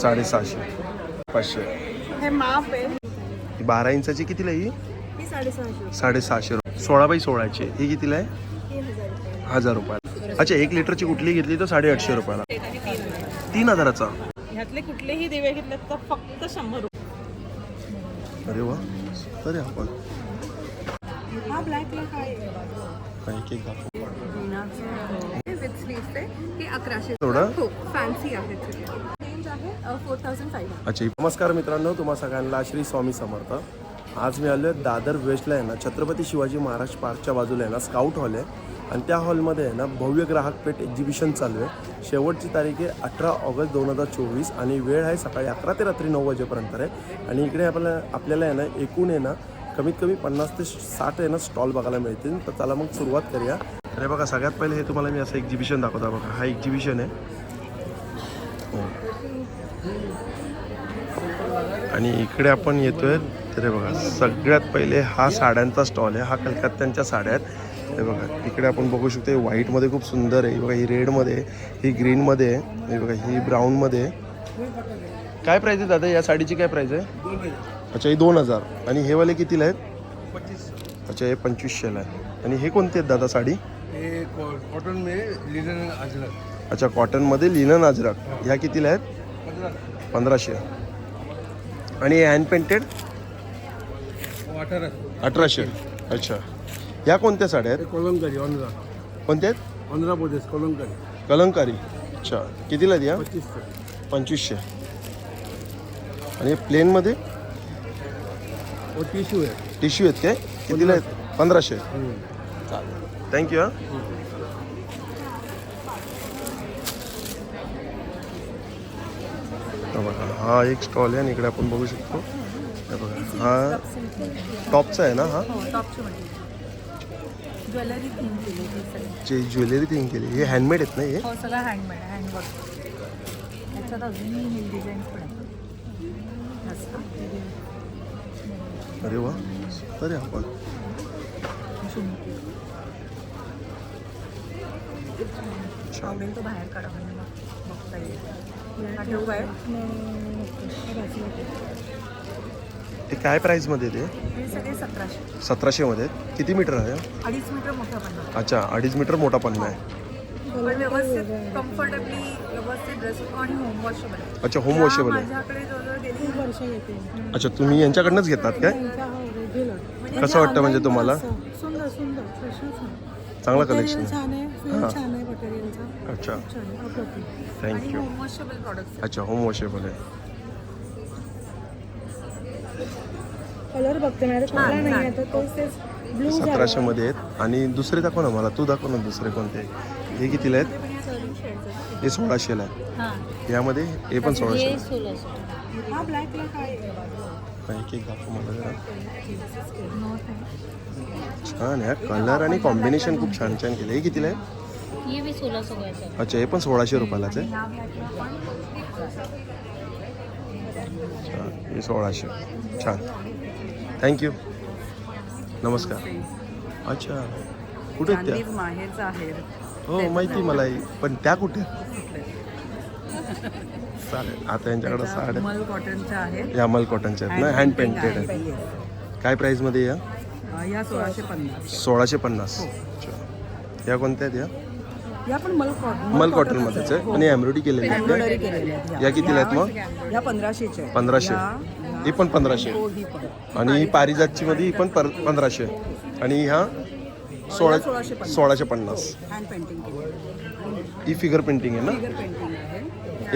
750 500. हे माप आहे. 12 इंचाची कितीला ही? ही 650. 650 रुपये. 16x16ची ही कितीला आहे? 1000 रुपये. अच्छा, 1 लिटरची कुठली घेतली तर 850 रुपयाला. 3000चा. ह्यातले कुठलेही दिवे घेतले तर फक्त 100 रुपये. अरे वा, अरे आपण हा ब्लॅकला काय एक एक दाखव. विथ स्लीव्स आहे. हे 1100. थोडं हो, फॅन्सी आहे. रेंज आहे 4500. अच्छा. नमस्कार मित्रांनो, तुम्हा सगळ्यांना श्री स्वामी समर्थ. आज मी आलो आहे दादर वेस्टला आहे ना, छत्रपती शिवाजी महाराज पार्कच्या बाजूला आहे ना स्काउट हॉल आहे. आणि त्या हॉलमध्ये आहे ना भव्य ग्राहक पेठ एक्झिबिशन चालू आहे. शेवटची तारीख आहे 18 ऑगस्ट 2024 आणि वेळ आहे सकाळी 11 ते रात्री 9 वाजेपर्यंत आहे. आणि इकडे आपल्याला आहे ना एकूण आहे ना कमीत कमी 50 ते 60 आहे ना स्टॉल बघायला मिळतील. तर चला मग सुरुवात करूया. अरे बघा, सगळ्यात पहिले हे तुम्हाला मी असं एक्झिबिशन दाखवतो. बघा, हा एक्झिबिशन आहे. आणि इकडे आपण येतोय तर बघा, सगळ्यात पहिले हा साड्यांचा स्टॉल आहे. हा कलकत्त्यांच्या साड्या आहेत. हे बघा, इकडे आपण बघू शकतो व्हाईटमध्ये खूप सुंदर आहे. बघा, ही रेडमध्ये, ही ग्रीनमध्ये आहे. हे बघा, ही ब्राऊनमध्ये. काय प्राईस आहे दादा या साडीची? काय प्राईस आहे? अच्छा, ही 2000. आणि हे वाले कितीला आहेत? 25. अच्छा, हे 2500ला आहे. आणि हे कोणते आहेत दादा साडी? ये कॉटन में लिनन अजरक. अच्छा, कॉटनमध्ये लिनन अजरक. ह्या कितीला आहेत? 1500. आणि हे हँड पेंटेड 1800. अच्छा, ह्या कोणत्या साड्या आहेत? कलमकारी 15. कोणत्या आहेत? 15 बोदेस कलमकारी. कलंकारी. अच्छा, कितीला द्या? 25. आणि प्लेनमध्ये वो टिश्यू है. टिश्यू आहेत काय? कितीला आहेत? 1500. चालेल, थँक्यू. हां बघा, हा एक स्टॉल आहे. आणि इकडे आपण बघू शकतो. हे बघा, हा टॉपचा आहे ना? हा ज्वेलरी थीम केली. जे ज्वेलरी थिंग केली, हे हँडमेड आहेत ना? हे हो, सगळं हँडमेड आहे, हँडवर्क. त्याच्यात अजूनही डिझाईन्स पण आहेत. अरे वा, अरे आपण आवडेल तो बाहेर काढा म्हणजे मग बघता येईल. हा ठेवू बाहेर. हे काय प्राईसमध्ये ते? हे सगळे 1700. 1700मध्ये. किती मीटर आहे? 2.5 मीटर मोठा पण आहे. अच्छा, 2.5 मीटर मोठा पन्ना आहे. पण व्यवस्थित कम्फर्टेबली व्यवस्थित ड्रेस आणि होम वॉशेबल आहे. अच्छा, होम वॉशेबल आहे. माझ्याकडे जवळजवळ गेली वर्ष येते. अच्छा, तुम्ही यांच्याकडनंच घेतात काय? कसं वाटतं म्हणजे तुम्हाला? सुंदर सुंदर चांगलं कलेक्शन. छान आहे. छान आहे मटेरियलचा. अच्छा, आणि थँक्यू. Home washable products. अच्छा, होम वॉशेबल आहे. कलर बघते मॅडम, कुठला नाही आहे तर तो ब्लू 1700मध्ये आहेत. आणि दुसरे दाखव ना मला, तू दाखव ना दुसरे कोणते. हे कितीला आहेत? हे 1600ला आहे. यामध्ये हे पण 1600. हा ब्लॅकला काय एक एक दाखव मला जरा. छान आहे, कलर आणि कॉम्बिनेशन खूप छान छान केलं. हे कितीला आहे? ये भी 1600 का है सर. अच्छा, हे पण 1600 रुपयालाच आहे. अच्छा, हे 1600. छान, थँक्यू. नमस्कार. अच्छा, कुठे आहेत त्या? माहेरचा आहे. हो, माहिती मला ही. पण त्या कुठे? चालेल, आता यांच्याकडे साड्या मल कॉटनच्या आहेत. या मल कॉटनच्या आहेत ना, हँड पेंटेड आहेत. काय प्राईसमध्ये या? या 1650. 1650. अच्छा, या कोणत्या आहेत? या पण मल कॉटनमध्येच आहे. आणि एम्ब्रॉयडरी केलेली आहे. केलेल्या आहेत. या कितीला आहेत मग? या 1500च्या आहेत. 1500. ही पण 1500. आणि ही पारिजातची मध्ये ही पण 1500. आणि ह्या 1650. हँड पेंटिंग केली. ही फिगर पेंटिंग आहे ना? फिगर पेंटिंग आहे.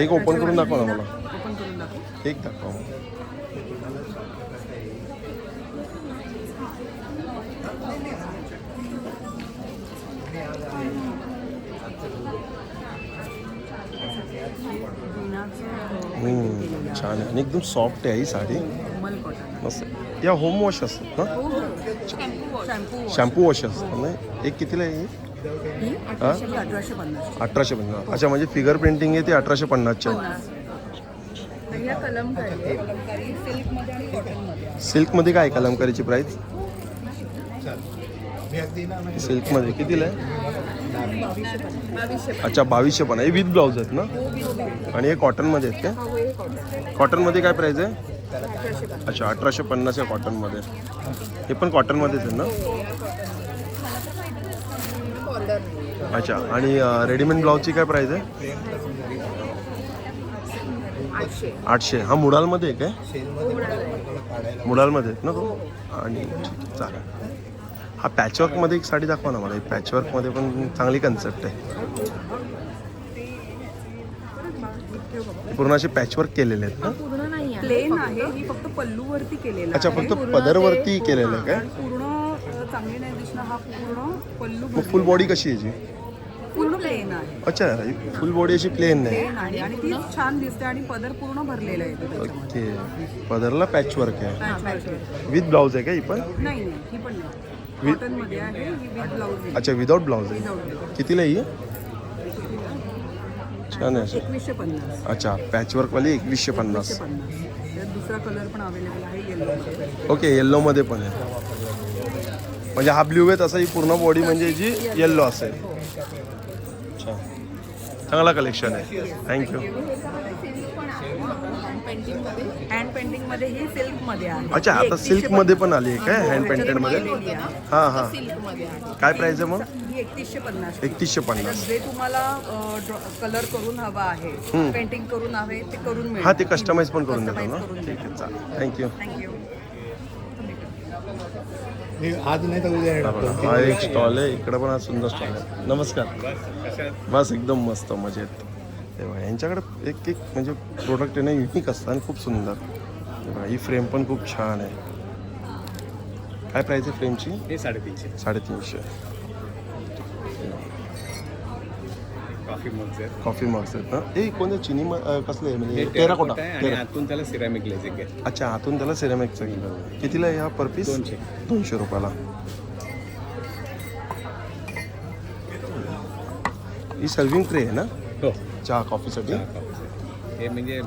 एक ओपन करून दाखवा ना मला. ओपन करून दाखव. एक दाखवा. छान आहे आणि एकदम सॉफ्ट आहे ही साडी. मल कॉटन. मस्त. या होम वॉश असतात ना? शॅम्पू वॉश असतात ना? एक कितीला आहे ही? 1850. 1850. अच्छा, म्हणजे फिगर पेंटिंग आहे ती 1850च्या. सिल्कमध्ये काय कलमकारीची प्राईस? सिल्कमध्ये कितीला आहे? अच्छा 2200 पण आहे विथ ब्लाऊज आहेत ना आणि हे कॉटनमध्ये आहेत का? कॉटन कॉटनमध्ये काय प्राईस आहे? 1850. अच्छा 1850 आहे कॉटनमध्ये. हे पण कॉटनमध्येच आहे ना? अच्छा आणि रेडीमेड ब्लाऊजची काय प्राईस आहे? 800. 800. हा मुडालमध्ये आहे काय? मुडालमध्ये आहेत ना तो? आणि ठीक आहे, चालेल. हा पॅचवर्कमध्ये एक साडी दाखवा ना मला. पॅचवर्कमध्ये पण चांगली कन्सेप्ट आहे. पूर्ण असे पॅचवर्क केलेले आहेत ना? पूर्ण नाही आहे. प्लेन आहे, ही फक्त पल्लूवरती केलेला अच्छा आहे. फक्त पदरवरती केलेलं आहे काय? आणि पूर्ण चांगली नाही दिसणं, हा पूर्ण पल्लू मग फुल बॉडी कशी आहे याची? पूर्ण प्लेन आहे. अच्छा फुल बॉडी अशी प्लेन नाही. प्लेन आहे आणि ती छान दिसते आणि पदर पूर्ण भरलेला आहे त्याच्यामध्ये. ओके पदरला पॅचवर्क आहे. Patchwork. विथ ब्लाऊज आहे का ही पण? नाही नाही, ही पण नाही. कॉटन मध्ये आहे, ही विथ ब्लाऊज आहे. अच्छा विदाउट ब्लाऊज आहे. Without. कितीला ही? छान आहे असं. 2150. अच्छा पॅचवर्कवाली 2150. 2150. त्यात दुसरा कलर पण अवेलेबल आहे, येलो. ओके येल्लोमध्ये पण आहे. म्हणजे हा ब्ल्यू आहे तसा ही पूर्ण बॉडी म्हणजे जी येल्लो असेल. अच्छा चांगला कलेक्शन आहे. थँक्यू. हँड पेंटिंग मध्ये ही सिल्क मध्ये आहे. अच्छा ही आता 3150 सिल्कमध्ये पण आली आहे काय? हँड मध्ये पेंटेडमध्ये? केलेली आहे. हां हां. सिल्क मध्ये आहे. काय प्राईस आहे मग? ही 3150. 3150. जे तुम्हाला कलर करून हवा आहे, पेंटिंग करून हवे ते करून मिळेल. हां ते कस्टमाइज पण करून देतो Customize ना? करून ठीक देतो. आहे चालेल. थँक्यू. थँक्यू. आज नाही तर उद्या हा एक स्टॉल आहे. इकडं पण हा सुंदर स्टॉल आहे. नमस्कार. बस एकदम मस्त मजेत. तेव्हा यांच्याकडे एक एक म्हणजे प्रोडक्ट आहे ना युनिक असतं आणि खूप सुंदर. तेव्हा ही फ्रेम पण खूप छान आहे. काय प्राईस आहे फ्रेमची? हे 350. 350. कॉफी मग्स आहेत. कॉफी मग्स आहेत ना? हे कोणते चिनी कसले आहे हे म्हणजे टेराकोटा टेराकोटा? आहे आणि आतून त्याला सिरॅमिक ग्लेझिंग आहे. अच्छा आतून त्याला सिरेमिकचं केलं. कितीला आहे हा पर पीस? 200. 200 रुपयाला. ही सर्विंग ट्रे आहे ना हो. चहा कॉफीसाठी? हे म्हणजे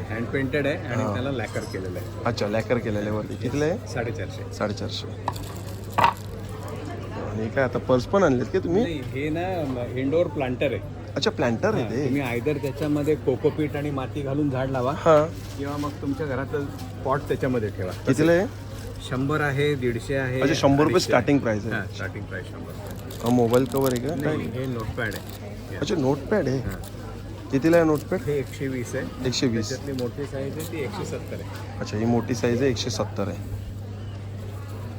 हँड पेंटेड आहे आणि त्याला लॅकर केलेलं आहे. अच्छा लॅकर केलेल्या वरती. कितीला आहे? 450. 450. आणि काय आता पर्स पण आणलेत की तुम्ही? नाही हे ना इंडोर प्लांटर आहे. अच्छा प्लांटर आहे ते? तुम्ही आयदर त्याच्यामध्ये कोकोपीट आणि माती घालून झाड लावा हां. किंवा मग तुमच्या घरातलं पॉट त्याच्यामध्ये ठेवा. कितीला आहे? 100 आहे, 150 आहे. अच्छा 100 रुपये 250 स्टार्टिंग प्राइस आहे. आहे. हां, स्टार्टिंग प्राइस 100. हा मोबाईल कवर आहे का काय? नाही हे नोटपॅड आहे. अच्छा नोटपॅड आहे. कितीला आहे नोटपॅड? हे 120 आहे. 120. त्याच्यातली मोठी साईज आहे ती 170 आहे. अच्छा ही मोठी साईज आहे 170 आहे.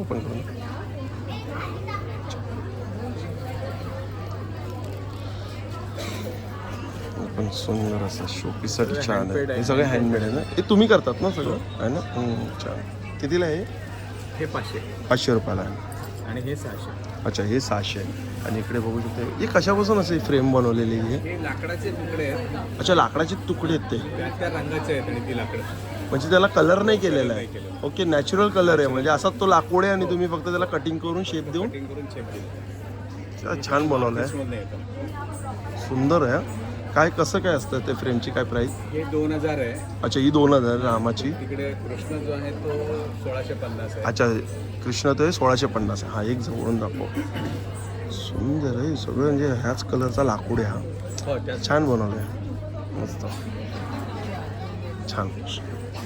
ओपन करून. पण सुंदर असं शोपीससाठी छान आहे. हे सगळे हँडमेड आहे ना? हे तुम्ही करतात ना सगळं आहे ना? छान. कितीला आहे? हे 500 500 रुपयाला आहे. आणि हे 600. अच्छा हे 600 आणि इकडे बघू शकते. हे कशापासून असे फ्रेम बनवलेली आहे? हे लाकडाचे तुकडे आहेत. अच्छा लाकडाचे तुकडे आहेत ते? त्या रंगाचे आहेत आणि ती लाकडं. म्हणजे त्याला कलर नाही केलेला आहे? ओके नॅचरल कलर आहे म्हणजे असाच तो लाकूड आहे आणि तुम्ही फक्त त्याला कटिंग करून शेप देऊन कटिंग करून शेप दिली. छान बनवलं आहे. मध्ये येतं. सुंदर आहे. काय कसं काय असतं ते फ्रेमची काय प्राईस? हे 2000 आहे. अच्छा ही 2000 रामाची. तिकडे कृष्ण जो आहे तो 1650 आहे. अच्छा कृष्ण तो आहे 1650 आहे. हा एक जवळून दाखव. सुंदर आहे सगळं म्हणजे ह्याच कलरचा लाकूड आहे हा. हो त्याच छान बनवलं आहे मस्त छान.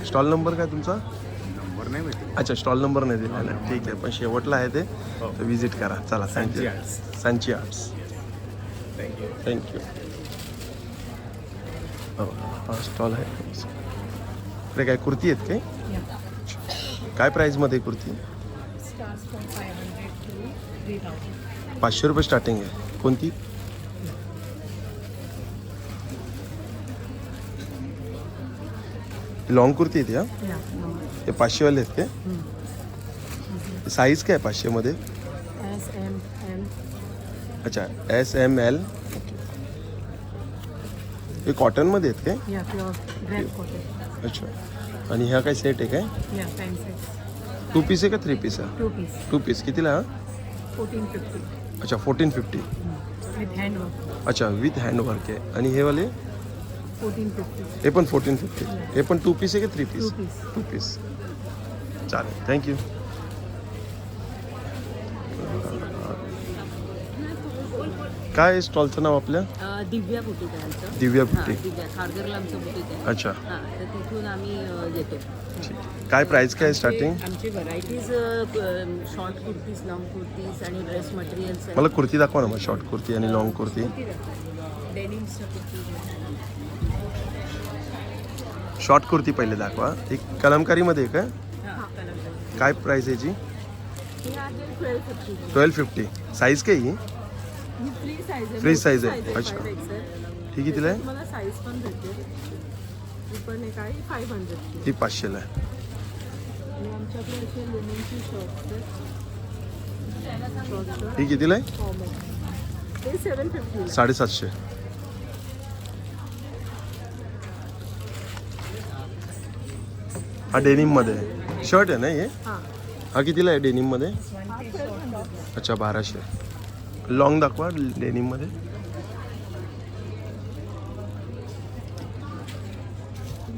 स्टॉल नंबर काय तुमचा? नंबर नाही माहिती. अच्छा स्टॉल नंबर नाही दिलेला आहे. ठीक आहे पण शेवटला आहे ते तर विजिट करा. चला thank you. Sanchi arts. Sanchi arts. Thank you. Thank you. हा स्टॉल आहे. इकडे काय कुर्ती आहेत काय? काय प्राईजमध्ये कुर्ती? Starts from 500 to 3000. 500 रुपये स्टार्टिंग आहे. कोणती? लॉंग कुर्ती आहेत या? हे 500 वाले आहेत काय? साईज काय 500 मध्ये? S, M, L. अच्छा SML. हे कॉटनमध्ये आहेत काय? Yeah, pure red cotton. अच्छा आणि ह्या काय सेट आहे काय? Yeah, pencils. 2 पीस आहे का 3 पीस आहे? 2 piece. 2 पीस कितीला हा? 1450. अच्छा 1450. With handwork. अच्छा विथ हँडवर्क आहे. आणि हे वाले? 1450. हे पण 1450. हे पण 2 पीस आहे का 3 पीस? 2 piece. 2 पीस. चालेल थँक्यू. काय स्टॉलचं नाव आपल्या? दिव्या बुटीक आहे आमचं. दिव्या हां, बुटीक. दिव्या खारघरला आमचं बुटीक आहे. अच्छा हां, तर तिथून आम्ही येतो. ठीक. काय प्राइस काय स्टार्टिंग? आमचे varieties short kurtis, long kurtis आणि ड्रेस मटेरियल्स मला कुर्ती दाखवा ना मग, शॉर्ट कुर्ती आणि लॉंग कुर्ती. डेनिम्सच्या कुर्ती. शॉर्ट कुर्ती पहिले दाखवा. एक कलमकारीमध्ये आहे का? हां, कलर. काय प्राइस याची? हे आहे 1250. 1250. साईज काय ही? ही फ्री साईज आहे. Free size मोठी आहे. अच्छा. 5XL. ही कितीला आहे? तुम्हाला साईज पण भेटेल. ही पण एक आहे 500 ची. ही 500ला आहे. आणि आमच्याकडे असे लेमनची शॉर्ट्स आहेत. ही कितीला आहे? कॉमन. ते 750 ला. 750. हा डेनिममध्ये आहे. शर्ट आहे ना हे? हां. हा कितीला आहे डेनिममध्ये? हा 1200. अच्छा 1200. लॉंग दाखवा डेनिममध्ये.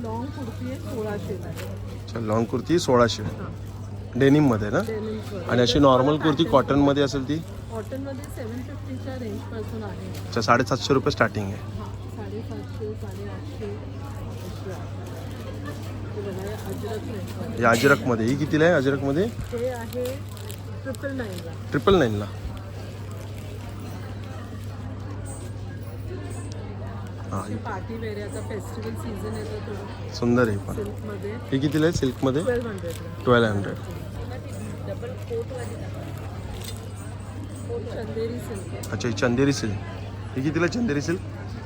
लॉंग कुर्ती आहे 1600 ला. अच्छा लॉंग कुर्ती 1600 डेनिममध्ये ना. डेनिम्सवर. आणि अशी नॉर्मल कुर्ती कॉटनमध्ये असेल ती? कॉटनमध्ये 750च्या रेंजपासून आहे. अच्छा 750 रुपये स्टार्टिंग आहे. हां, 750, 850 अशी आहे. ते बघा, हे अजरक रेंजमध्ये. या अजरकमध्ये ही कितीला आहे? अजरकमध्ये हे आहे 999 ला. 999ला. हां हे पार्टी वेअर आहे. आता फेस्टिवल सीझन येतो थोडं सुंदर आहे पण. सिल्कमध्ये. ही कितीला आहे सिल्कमध्ये? 1200 ला. 1200. डबल कोटवाली कोट चंदेरी सिल्क आहे. अच्छा ही चंदेरी सिल्क. ही कितीला चंदेरी सिल्क?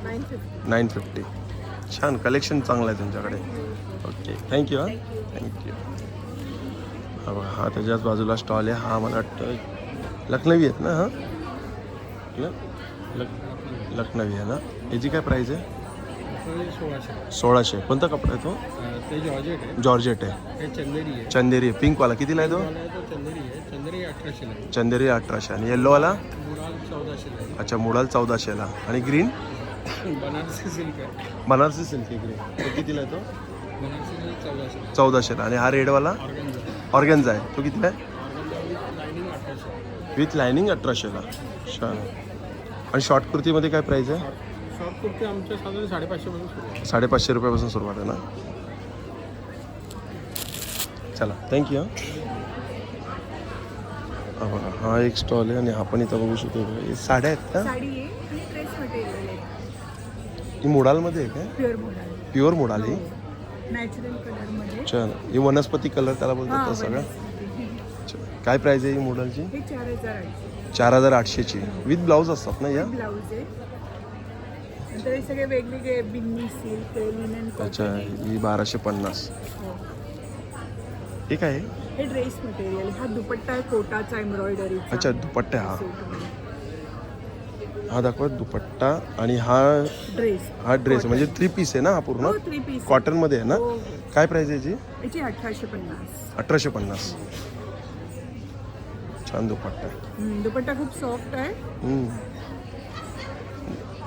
950. 950. छान कलेक्शन चांगलं आहे तुमच्याकडे. Okay thank you. हां थँक्यू. हा बघा हा त्याच्याच बाजूला स्टॉल आहे. हा मला वाटतं लखनवी आहेत ना. हां लखनवी आहे ना. याची काय प्राईस आहे? 1600. कोणता कपडा आहे तो? ते जॉर्जेट आहे. जॉर्जेट आहे. हे चंदेरी आहे. चंदेरी आहे. पिंकवाला कितीला आहे तो? तो चंदेरी आहे. चंदेरी 1800 ला आहे. चंदेरी 1800. आणि येल्लोवाला? मुराल 1400 ला अच्छा मुडाल 1400ला. आणि ग्रीन? आहे. बनारसी सिल्क आहे. बनारसी सिल्क आहे ग्रीन. तो कितीला आहे तो? बनारसी सिल्क 1400. 1400ला. आणि हा रेडवाला ऑर्गन्झा. ऑर्गन्झा आहे. तो कितीला आहे? लाइनिंग 1800. विथ लायनिंग 1800ला. छान. आणि शॉर्ट कुर्तीमध्ये काय प्राईस आहे? शॉर्ट कुर्ती आमच्या साधारण 550 पासून सुरू आहे. 550 रुपयापासून सुरुवात आहे ना. चला थँक्यू. हा बघा हा एक स्टॉल आहे आणि आपण इथं बघू शकतो. हे साड्या आहेत का? साडी आहे आणि ड्रेस मटेरियल आहे. ही मोडालमध्ये आहे काय? Pure modal. प्युअर मोडाल ही? नॅचरल कलरमध्ये. छान. ही वनस्पती कलर त्याला बोलतात हां, तर सगळं. वनस्पती. अच्छा. काय प्राईस आहे ही मोडालची? हे 4800. 4800ची. विथ ब्लाऊज असतात ना या? ब्लाऊज आहे. नंतर हे सगळे वेगवेगळे बिन्नी सिल्क, लिनन अच्छा कॉटन. ही 1250. हो. हे काय आहे? हे ड्रेस मटेरियल. हा दुपट्टा आहे कोटाचा एम्ब्रॉयडरीचा. अच्छा दुपट्टा. हा सूटमध्ये. हा दाखवा दुपट्टा. आणि हा ड्रेस. हा ड्रेस म्हणजे 3 पीस आहे ना हा पूर्ण? हो 3 पीस. कॉटनमध्ये आहे ना. हो. काय प्राईस आहे याची? याची 1850. 1850. छान दुपट्टा आहे. दुपट्टा खूप सॉफ्ट आहे.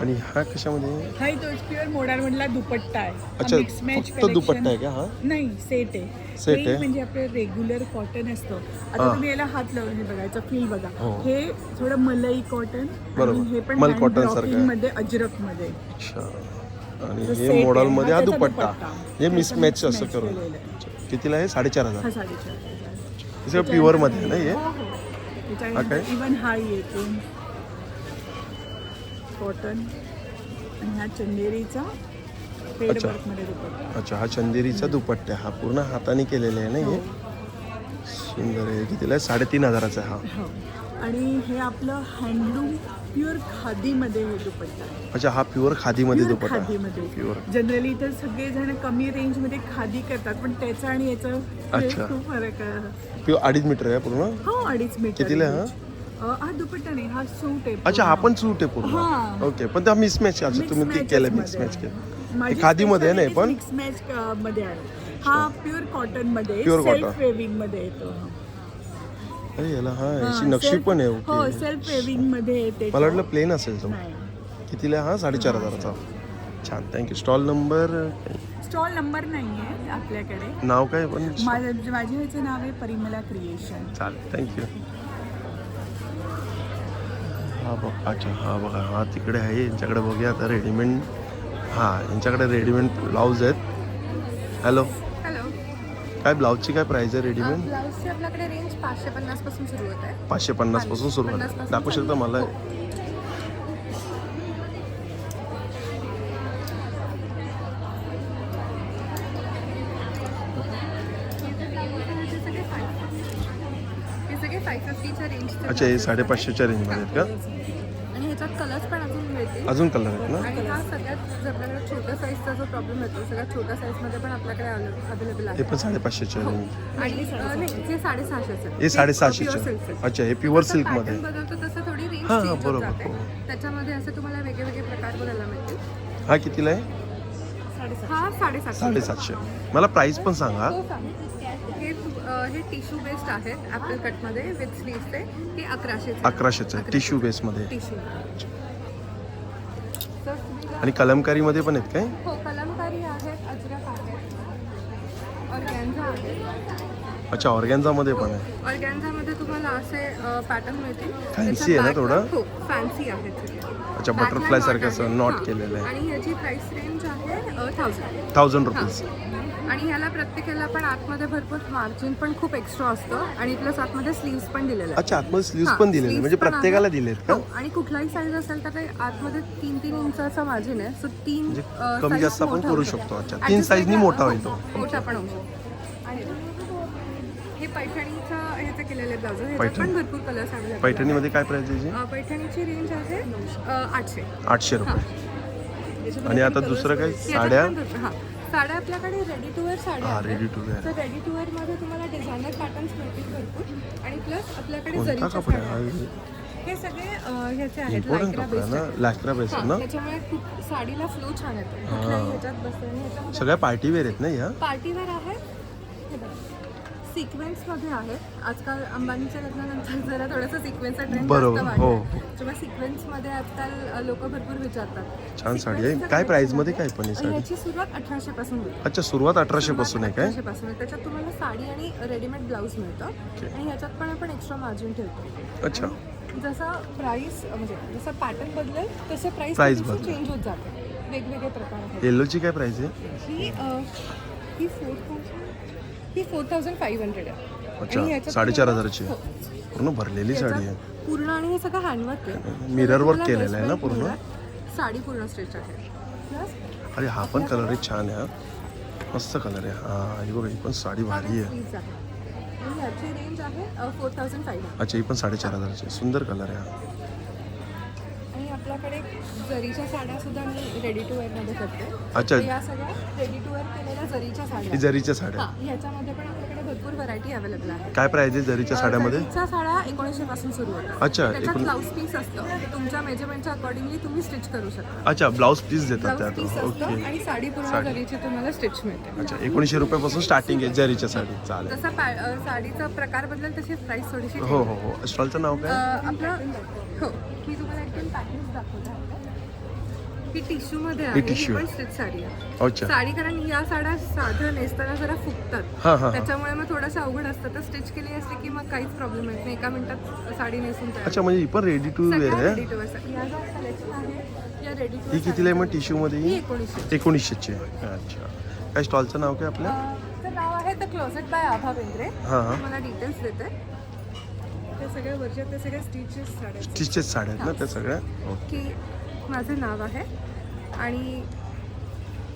आणि हा कशामध्ये? हा तो प्युअर मोडाल मधला दुपट्टा आहे. अच्छा मिक्स मॅच फक्त दुपट्टा आहे का हा? नाही सेट आहे. Set हे आहे? म्हणजे आपलं रेग्युलर कॉटन असतं. आता हां. तुम्ही याला हात लावून हे बघायचं फील बघा. हो. हे थोडं मलाई कॉटन. बरोबर. हे पण मल hand cotton blocking सारखं आहे. मध्ये अजरक मध्ये. अच्छा. आणि तो हे set आहे. मॉडेलमध्ये हा त्याचा दुपट्टा. हे हे मिस पण मॅच mix असं match करून. केलेलं आहे. अच्छा. कितीला आहे? 4500. हा 4500. हे सगळं प्युअरमध्ये आहे ना हे? हो हो. हा काय? इवन हा येतो कॉटन. आणि हा चंदेरीचा पेड अच्छा. वर्क मध्ये दुपट्टा. अच्छा हा चंदेरीचा दुपट्टा. हा पूर्ण हाताने केलेला आहे ना हे? सुंदर आहे. कितीला आहे? 3500चा आहे हा. हो. आणि हे आपलं हँडलूम प्युअर खादीमध्ये हे दुपट्टा आहे. अच्छा हा प्युअर खादीमध्ये Pure दुपट्टा. खादीमध्ये. प्युअर. जनरली तर सगळेजण कमी रेंजमध्ये खादी करतात पण त्याचा आणि याचा अच्छा. खूप फरक आहे. प्युअर 2.5 मीटर आहे पूर्ण. हो 2.5 मीटर. कितीला आहे हा? हा दुपट्टा नाही हा सूट आहे. अच्छा हा पूर्ण. पण सूट आहे पूर्ण. हां. ओके पण त्या मिसमॅच अच्छा Mix तुम्ही ते matches केलं मध्ये. मिसमॅच केलं. माझी हे खादीमध्ये आहे ना हे specialty पण? मिक्स मॅच मध्ये आहे. हा प्युअर कॉटन मध्ये Pure cotton. सेल्फ वेविंग मध्ये येतो. अरे याला हा हा, याची नक्षी self- पण आहे. हो ओके. सेल्फ वेविंग मध्ये येते. मला वाटलं प्लेन असेल तो. नाही. कितीला आहे हा? 4500चा. छान thank you. Stall number stall number नाही आहे आपल्याकडे. नाव काय पण? माझ्या ह्याचं नाव आहे परिमला क्रिएशन. चालेल थँक्यू. हा हा बघ, अच्छा हा बघा, हा तिकडे आहे. यांच्याकडे बघूया आता रेडीमेड. हां, यांच्याकडे रेडीमेड ब्लाऊज आहेत. Hello, hello. काय ब्लाऊजची काय प्राईस आहे रेडीमेड? ब्लाऊजची आपल्याकडे रेंज 550 पासून सुरू होत आहे. 550 पासून सुरुवात आहे. 50 दाखवू शकता मला? हो. हे सगळे 550च्या रेंजचे. अच्छा, हे 550च्या रेंजमध्ये आहेत का? आणि ह्याच्यात कलर्स पण अजून मिळतील. अजून कलर आहेत ना? आणि हा सगळ्यात जो आपल्याकडे छोट्या साईजचा जो प्रॉब्लेम येतो, सगळ्यात छोट्या साईजमध्ये पण आपल्याकडे अवेलेबल हे आहे. पण 550च्या रेंज. आणि नाही, जे 650चे हे 650चे. अच्छा, हे प्युअर सिल्कमध्ये. बदलतो तसं थोडी रेंज हां, चेंज होत बरोबर, जाते. हो. त्याच्यामध्ये असं तुम्हाला वेगळे वेगळे प्रकार बघायला मिळतील. हा कितीला आहे? हा 750. 750. मला प्राईस पण सांगा. हो, हे टिश्यू बेस्ड आहेत ॲपल कटमध्ये विथ स्लीव्सचे. हे 1100. 1100चं आहे टिश्यू बेसमध्ये. टिश्यू. आणि कलमकारीमध्ये पण आहेत काय? हो, कलमकारी आहेत, अजरक आहेत, ऑर्गॅन्झा आहे. अच्छा, ऑर्गॅन्झामध्ये पण आहे. ऑर्गॅन्झामध्ये तुम्हाला असे पॅटर्न मिळतील. फॅन्सी आहे ना थोडं? हो, फॅन्सी आहेत सगळे. अच्छा, बटरफ्लाय सारखं असं नॉट केलेलं आहे. आणि ह्याची प्राइस रेंज आहे 1000. 1000 रुपीज. आणि ह्याला प्रत्येकाला पण आतमध्ये भरपूर मार्जिन पण खूप एक्स्ट्रा असतं आणि प्लस आतमध्ये स्लीव्स पण दिलेले आहेत. अच्छा, आतमध्ये स्लीव्स पण दिलेले म्हणजे sleeves पण प्रत्येकाला आहेत. दिलेत का? हो, आणि कुठलाही साईज असेल तर ते आतमध्ये 3-3 इंचाचा मार्जिन आहे. सो 3 म्हणजे कमी जास्त आपण करू शकतो. अच्छा, 3 Adjust साईजनी वेगळा- मोठा होईल तो. मोठा पण होऊ शकतो. आणि हे पैठणीचं ह्याचं केलेले ब्लाउज ह्याच्यात पैठणी. पण भरपूर कलर्स अवेलेबल. पैठणीमध्ये काय प्राईस आहे? पैठणीची रेंज आहे 800. 800 रुपये. आणि आता दुसरं काय? साड्या? हां, साड्या आपल्याकडे रेडी टू वेअर साड्या हा, आहेत. Ready to wear. तर रेडी टू वेअरमध्ये तुम्हाला डिझायनर पॅटर्न्स मिळतील भरपूर. आणि प्लस आपल्याकडे कोणता जरीच्या कपडा साड्या आहे? आहेत. हे सगळे ह्याचे आहेत, इम्पॉर्टंट लायक्रा कपडा बेस्ड ना, आहेत. लॅक्रा बेस हां, ना. त्याच्यामुळे खूप साडीला फ्लो छान येतो. कुठल्याही ह्याच्यात बसतं. आणि ह्याच्यामध्ये सगळ्या पार्टी वेअर आहेत ना ह्या? पार्टीवेअर आहे. सिक्वेन्समध्ये आहे. आजकाल अंबानीच्या लग्नानंतर जरा थोडंसं सिक्वेन्सचा ट्रेंड बरोबर, जास्त हो. वाढला. तेव्हा सिक्वेन्समध्ये आजकाल लोक भरपूर विचारतात. छान साडी आहे. काय प्राईसमध्ये काय पण ही साडी? याची सुरुवात 1800 पासून होते. अच्छा, सुरुवात 1800 पासून आहे काय? 1800 पासून आहे. त्याच्यात तुम्हाला साडी आणि रेडीमेड ब्लाऊज मिळतं. आणि ह्याच्यात पण आपण एक्स्ट्रा मार्जिन ठेवतो. अच्छा. जसं प्राइस म्हणजे जसं पॅटर्न बदलेल तसे Price प्राइस बदलेल. चेंज होत जाते. वेगवेगळे प्रकार आहेत. येल्लोची काय प्राईस आहे? ही 4500 आहे. अच्छा, आणि ह्याच्यात 4500ची. हो. पूर्ण भरलेली साडी आहे. ह्याच्यात पूर्ण आणि हे सगळं हँडवर्क आहे. मिरर वर्क तुम्हाला केलेलं आहे ना waistbelt पूर्ण? मिळणार. साडी पूर्ण स्ट्रेच आहे. प्लस अरे हा पण कलर आहे, छान आहे हा. मस्त कलर आहे. हा, ही बघा, ही पण साडी भारी आहे. स्लीव्ज आहे. आणि ह्याची रेंज आहे 4500. अच्छा, ही पण 4500ची. सुंदर कलर आहे हा. आणि आपल्याकडे जरीच्या साड्या सुद्धा मी रेडी टू वेअर मध्ये करते. अच्छा. तर या सगळ्या रेडी टू वेअर केलेल्या जरीच्या साड्या. ही जरीच्या साड्या. हां, ह्याच्यामध्ये पण आपल्याकडे भरपूर व्हरायटी अवेलेबल आहे. काय प्राईस आहे जरीच्या साड्यामध्ये? जरीच्या साड्या 1900 पासून सुरू होतात. अच्छा, त्याच्यात ब्लाऊज पीस असतं. तुमच्या मेजरमेंटच्या अकॉर्डिंगली तुम्ही स्टिच करू शकता. अच्छा, ब्लाऊज पीस देतात ब्लाऊज पीस त्यात. असतं ओके. आणि साडी पूर्ण साडी. जरीची तुम्हाला स्टिच मिळते. अच्छा, 1900 रुपयापासून स्टार्टिंग आहे जरीच्या साडी. चालेल. जसा साडीचा प्रकार बदलेल तशी प्राइस थोडीशी हो हो हो. स्टॉलचं नाव काय? आपलं हो, मी तुम्हाला एकदम पॅकेज दाखवते. ही टिश्यू मध्ये ही आहे. tissue. पण स्टिच साडी आहे. अच्छा. साडी कारण या साड्या साधं नेसताना जरा फुगतात. हां हां. त्याच्यामुळे मग थोडंसं अवघड असतं. तर स्टिच केली असते की मग काहीच प्रॉब्लेम येत नाही. एका मिनिटात साडी नेसून तयार. अच्छा, म्हणजे ही पण रेडी टू वेअर आहे. Ready to wear. या जो कलेक्शन आहे या रेडी टू ही कितीला आहे मग टिश्यूमध्ये? ही ही 1900. 1900ची आहे. अच्छा. काय स्टॉलचं नाव काय आपलं? तर नाव आहे द क्लोजेट बाय आभा बेंद्रे. हां हां. मला डिटेल्स देते. ते सगळे वरचे ते सगळे स्टिचेस साड्या स्टिचेस साड्या आहेत ना त्या सगळ्या? ओके. की माझं नाव आहे आणि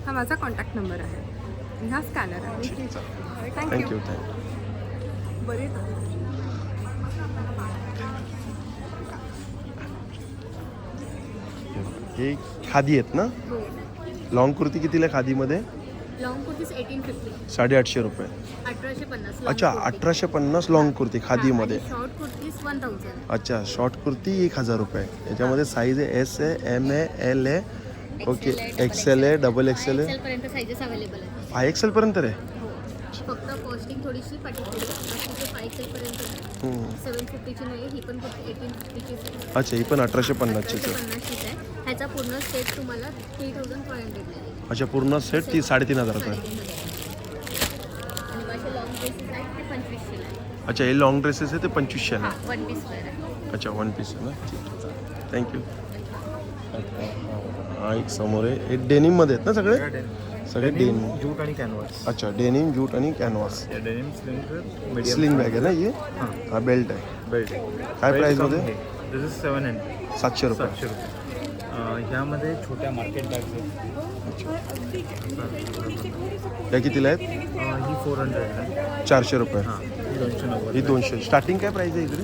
हा माझा कॉन्टॅक्ट नंबर आहे आणि हा स्कॅनर आहे. Thank you thank you. थँक्यू. बरेच हे खादी आहेत ना? हो. लॉंग कुर्ती कितीला आहे खादीमध्ये? लॉंग कुर्तीज 1850, 850 रुपये. 1850. अच्छा, 1850 लॉंग कुर्ती खादीमध्ये. शॉर्ट कुर्तीज 1000. अच्छा, शॉर्ट कुर्ती 1000 रुपये. याच्यामध्ये साईज आहे एस आहे, एम आहे, एल आहे. ओके, एक्सेल आहे, डबल एक्सेल आहे. पर्यंत साईजेस अवेलेबल आहेत. 5XL पर्यंत आहे. हो, फक्त कॉस्टिंग थोडीशी पाठीपुढे. बाकीचे 5XL पर्यंत आहे. 750ची नाही, ही पण फक्त 1850ची. अच्छा, ही पण 1850ची आहे. 1850ची आहे. ह्याचा पूर्ण सेट तुम्हाला 3500 आहे. अच्छा, पूर्ण सेट 3500 रुपये. आणि माझे लॉंग ड्रेसेस आहेत ते 2500 आहे. अच्छा, हे लॉंग ड्रेसेस आहे ते 2500 हां, आहे. 1 पीस वेअर आहे. अच्छा, 1 पीस आहे ना. ठीक आहे, चालेल. थँक्यू. हा एक समोर आहे. हे डेनिममध्ये आहेत ना सगळे? सगळे डेनिम. जूट आणि कॅनव्हास. अच्छा, डेनिम, जूट आणि कॅनव्हास. या डेनिम स्लिंग स्लिंग बॅग आहे ना ही? हा बेल्ट आहे. बेल्ट. काय प्राईसमध्ये? दिस इज 700. 700 रुपये. 700 रुपये. ह्यामध्ये छोट्या मार्केट बॅग्स आहेत. या कितीला आहेत? ही 400 आहे. 400 रुपये. हां, ही 290. ही 200. स्टार्टिंग काय प्राईस आहे इकडे?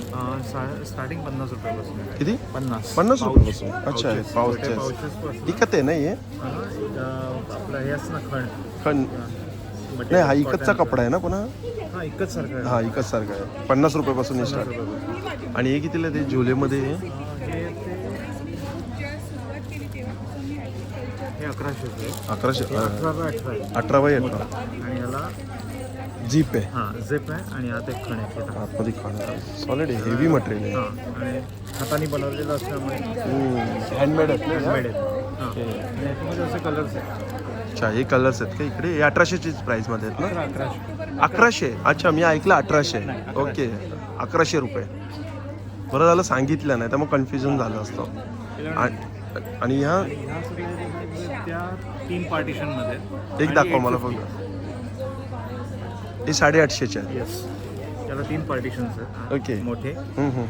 स्टार्टिंग 50 रुपयापासून आहे. किती? 50 रुपयापासून. अच्छा, पाऊचेस. पाऊचेस. इकत आहे ना हे? आपलं हे असतं ना खण. खण. नाही, हा इकतचा कपडा आहे ना पुन्हा? हा इकत सारखं आहे. हा इकत सारखा आहे. 50 रुपयापासून हे स्टार्ट. आणि हे कितीला ते झोलेमध्ये? हे 1100 रुपये. 1100. 18 बाय 18 आहे. 18 बाय 18. आणि याला जीप आहे. हां झिप आहे आणि आत एक खण आहे छोटा. आतमध्ये खाणं सॉलिड आहे. हेवी मटेरियल आहे. हां आणि हाताने बनवलेलं असल्यामुळे हँडमेड आहेत ना? हँडमेड आहे. हां आणि याच्यामध्ये असे कलर्स आहेत. अच्छा, हे कलर्स आहेत का इकडे? हे 1800चीच प्राईसमध्ये आहेत ना? 1100. 1100. अच्छा, मी ऐकलं 1800. ओके, 1100 रुपये. बरं झालं सांगितलं, नाही तर मग कन्फ्युजन झालं असतं. आणि ह्या ह्या सगळ्या त्या 3 पार्टिशनमध्ये एक दाखवा मला फक्त. हे 850चे आहे. येस. त्याला 3 पार्टिशन्स आहेत. ओके. मोठे हम्म.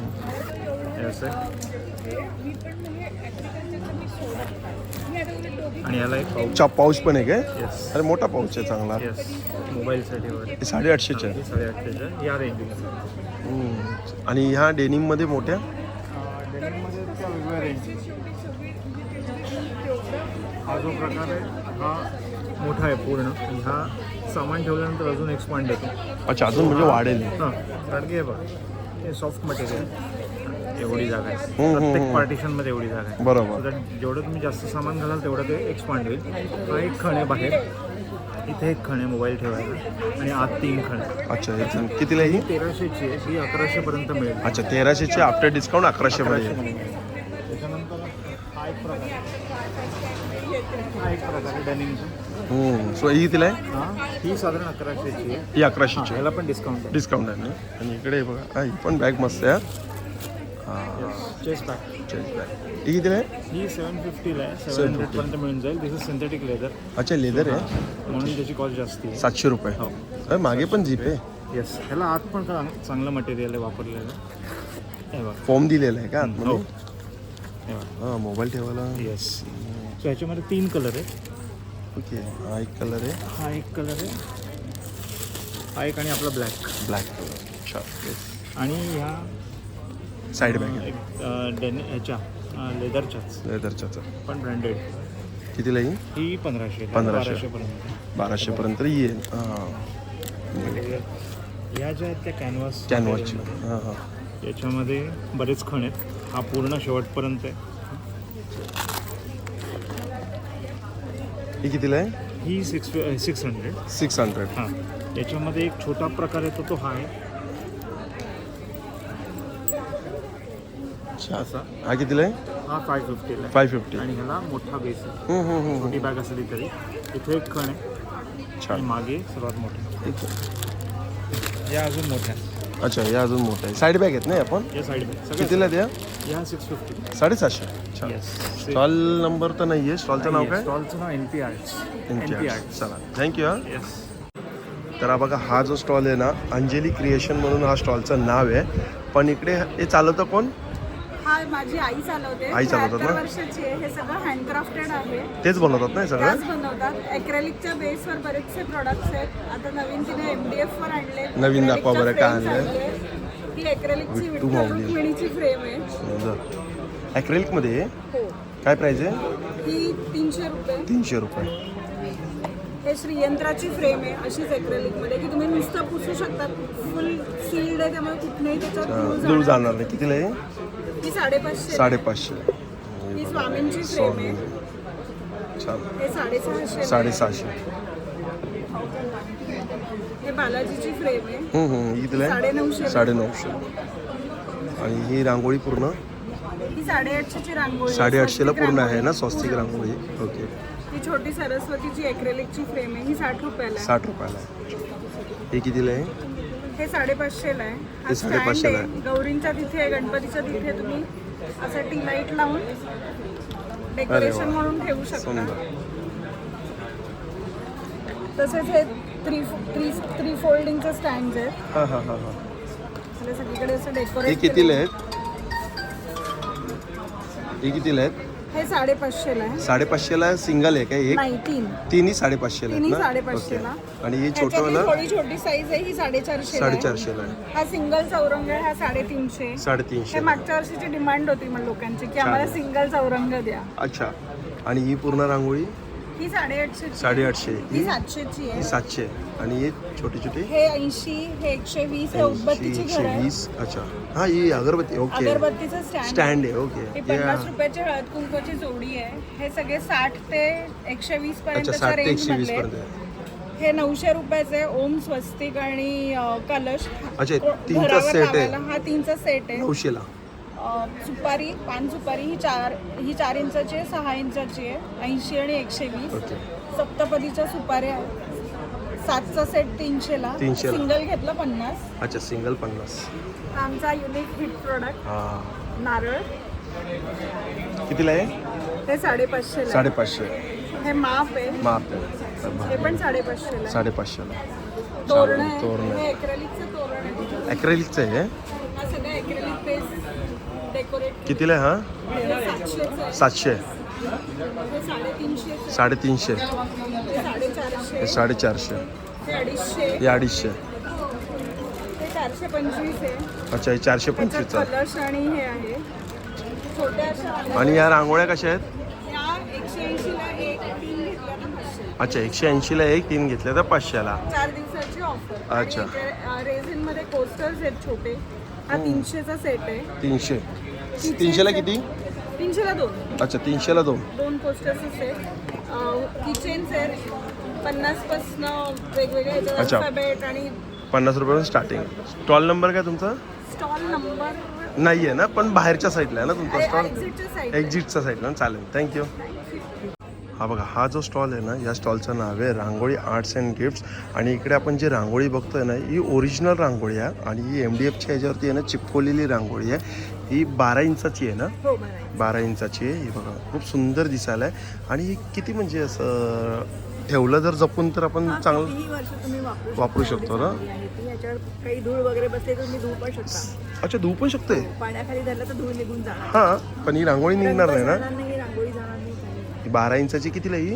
हे असं आणि याला एक पाऊच. पाऊच पण आहे काय? येस. अरे मोठा पाऊच आहे चांगला. येस. मोबाईलसाठी वगैरे. हे 850चे आहे. 850 या रेंजमध्ये. आणि ह्या डेनिममध्ये मोठ्या? डेनिममध्ये त्या वेगवेगळ्या रेंज. हा जो प्रकार आहे हा मोठा आहे पूर्ण. हा सामान ठेवल्यानंतर अजून एक्सपांड येतो. अच्छा, अजून म्हणजे वाढेल. हां कारण की हे बघ हे सॉफ्ट मटेरियल. एवढी जागा आहे. हम्म. प्रत्येक पार्टिशनमध्ये एवढी जागा आहे. बरोबर. तर जेवढं तुम्ही जास्त सामान घालाल तेवढं ते एक्सपांड होईल. हा एक खण आहे बाहेर. इथे एक खण आहे मोबाईल ठेवायला आणि आत 3 खण आहे. अच्छा, हे कितीला आहे ही? 1300ची आहे. ही 1100 पर्यंत मिळेल. अच्छा, 1300ची आफ्टर डिस्काउंट 1100 मध्ये. त्याच्यानंतर हा एक प्रकार आहे डेनिमचा. सो ही कितीला आहे? ही साधारण 1100ची आहे. ही 1100ची. याला पण डिस्काउंट आहे. डिस्काउंट आहे ना. आणि इकडे बघा, हा ही पण बॅग मस्त आहे. Chest bag. ही कितीला आहे? ही 750ला आहे. 700 पर्यंत मिळून जाईल. दिस इज सिंथेटिक लेदर. अच्छा, लेदर आहे. म्हणून त्याची कॉस्ट जास्त आहे. 700 रुपये. हो. अरे मागे पण जीप आहे. येस. ह्याला आत पण चांगलं मटेरियल आहे वापरलेलं. हे बघा. फॉर्म दिलेला आहे का हो. आतमध्ये? हे बघा. हां, मोबाईल ठेवायला. येस. सो ह्याच्यामध्ये 3 कलर आहेत. ओके, हा एक कलर आहे. हा एक कलर आहे. हा एक आणि आपला ब्लॅक. Black colour. अच्छा, आणि ह्या साईड बॅग आहे. एक ह्याच्या लेदरच्याच लेदरच्याच. पण ब्रँडेड. कितीला येईल? ही 1500. 1500 पर्यंत. 1200 पर्यंत येईल. हां, ह्या ज्या आहेत त्या कॅनव्हासची. हां. याच्यामध्ये बरेच खण आहेत. हा पूर्ण शेवटपर्यंत आहे. ही कितीला आहे? ही 600. 600. हां. याच्यामध्ये एक छोटा प्रकार येतो तो हा आहे. अच्छा, हा कितीला आहे? हा 550 आहे. 550. आणि ह्याला मोठा बेस आहे. छोटी बॅग असली तरी. इथे एक खण आहे. अच्छा, आणि मागे सर्वात मोठा. या अजून मोठ्या. अच्छा, हे अजून मोठं आहे. साईड बॅग आहेत ना आपण? या साईड बॅग कितीला द्या? या 650. 750. अच्छा. येस. स्टॉल नंबर तर नाही आहे. स्टॉलचं नाव काय? स्टॉलचं नाव NP Arts. चला, थँक्यू. हां. येस. तर हा बघा, हा जो स्टॉल आहे ना, अंजली क्रिएशन म्हणून हा स्टॉलचं नाव आहे. पण इकडे हे चालवतं कोण? हा माझी आई चालवते. आई चालवतात ना? 73 वर्षाची आहे. हे सगळं हँडक्राफ्टेड आहे. तेच बनवतात ना हे सगळं? त्याच बनवतात. ॲक्रेलिकच्या बेसवर बरेचसे प्रोडक्ट्स आहेत. आता नवीन तिने MDF वर आणले. नवीन दाखवा बरं काय आणलंय. ही ॲक्रेलिकची विठ्ठू माऊली. रुक्मिणीची फ्रेम आहे. ॲक्रेलिकमध्ये हो. काय प्राईज आहे? ही 300 रुपये. 300 रुपये. हे श्रीयंत्राची फ्रेम आहे. अशीच ॲक्रेलिकमध्ये की तुम्ही नुसतं पुसू शकता. फुल सील्ड आहे त्यामुळे कुठेही त्याच्यात दूर जाणार नाही. कितीला आहे? ही 550. 550. ही स्वामींची फ्रेम आहे. छान. हे 650. 750. हे बालाजीची फ्रेम आहे. कितीला आहे? 950. 950. आणि ही रांगोळी पूर्ण ही 850ची रांगोळी. 850ला पूर्ण आहे ना, स्वस्तिक रांगोळी. ओके. ही छोटी सरस्वतीची ॲक्रेलिकची फ्रेम आहे. ही 60 रुपयाला आहे. 60 रुपयाला आहे. हे कितीला आहे? हे 550ला आहे. हे हा 550 stand ला आहे. गौरींच्या तिथे, गणपतीच्या तिथे तुम्ही असं टी लाईट लावून डेकोरेशन म्हणून ठेवू शकता. सुंदर. तसेच हे थ्री फोल्डिंगचे स्टँड आहेत. हां हां हां हां. म्हणजे सगळीकडे असं हे डेकोरेट कितीला आहेत? हे कितीला आहेत? हे 550ला आहे. 550ला सिंगल आहे का एक? नाही, तिन्ही 550ला तिन्ही आहेत ना? 550ला. ओके. आणि हे ह्याच्यातली छोटंवाला थोडी छोटी साईज आहे, ही 450ला आहे. 450ला आहे. हा सिंगल चौरंग आहे, हा 350. हे 350. मागच्या वर्षीची डिमांड होती मग लोकांची की आम्हाला सिंगल चौरंग द्या. अच्छा. आणि ही पूर्ण रांगोळी ही 850. 850. ही 700ची आहे. 700. आणि हे छोटे छोटे हे 80, हे 120, हे उदबत्तीची घर आहे. 120. अच्छा. हा ही अगरबत्ती. ओके. अगरबत्तीचं स्टँड आहे. ओके. हे 50 रुपयाची हळद कुंकूची जोडी आहे. हे सगळे 60 ते 120 अच्छा. पर्यंतच्या 60 ते रेंज 120 मधले. पर्यंत आहे. हे 900 रुपयाचे ओम स्वस्तिक आणि कलश. अच्छा, तीनचा घरावर सेट आहे. लावायला हा 3चा सेट आहे. 900ला. सुपारी, पान सुपारी ही 4 इंचाची आहे, 6 इंचाची आहे, 80 आणि 120. ओके. सप्तपदीच्या सुपाऱ्या 7चा सेट 300ला. 300 ला. सिंगल घेतलं 50. अच्छा. सिंगल 50. हा आमचा युनिक हिट प्रोडक्ट हां. नारळ. कितीला आहे? हे 550ला. 550. हे माप आहे. माप आहे. हे पण 550ला. 550ला. तोरण आहे. तोरण आहे. हे एक्रेलिकचं तोरण आहे. ॲक्रेलिकचं आहे. हा सगळं एक्रेलिक बेस डेकोरेट. कितीला आहे हा? 700चं आहे. 700. हे 350. 350. हे 450. हे 450. हे 250. हे 250. हे 425 आहे. अच्छा. हे 425 त्याच्यात कलश आणि हे आहे छोट्या अशा. आणि या रांगोळ्या कशा आहेत? या 180ला एक 3 घेतल्या ना 500. अच्छा. 180ला एक 3 घेतल्या तर 500ला. 4 दिवसाची ऑफर. अच्छा. रेझिन मध्ये कोस्टर्स आहेत छोटे. हा 300चा सेट आहे. 300. 300ला किती? 300ला 2. अच्छा. 300ला 2. 2 कोस्टर्सचे सेट. किचन सेट 50 पासून वेगवेगळे अच्छा. ह्याच्यात अल्फाबेट आणि 50 रुपयापासून स्टार्टिंग. स्टॉल नंबर काय तुमचा? स्टॉल नंबर नाही आहे ना, पण बाहेरच्या साईडला आहे ना तुमचा स्टॉल? एक्झिटच्या साईड. एक्झिटच्या साईडला. चालेल. थँक्यू. हा बघा, हा जो स्टॉल आहे ना, या स्टॉलचं नाव आहे रांगोळी आर्ट्स अँड गिफ्ट्स. आणि इकडे आपण जी रांगोळी बघतोय ना, ही ओरिजिनल रांगोळी आहे आणि ही MDFच्या ह्याच्यावरती आहे ना चिपकवलेली रांगोळी आहे. ही 12 इंचाची आहे ना? हो बरं. 12 इंचाची आहे ही. बघा खूप सुंदर दिसायला आहे. आणि ही किती म्हणजे असं ठेवलं जर जपून तर आपण चांगलं ही वर्ष तुम्ही वापरू शकतो ना? ह्याच्यावर काही धूळ वगैरे बसले तर तुम्ही धुवू पण शकता. अच्छा. धुवू पण शकते? पाण्याखाली धरलं तर धूळ निघून जाणार. हां. पण ही रांगोळी निघणार नाही ना? नाही, रांगोळी जाणार नाही. ही 12 इंचाची कितीला आहे ही?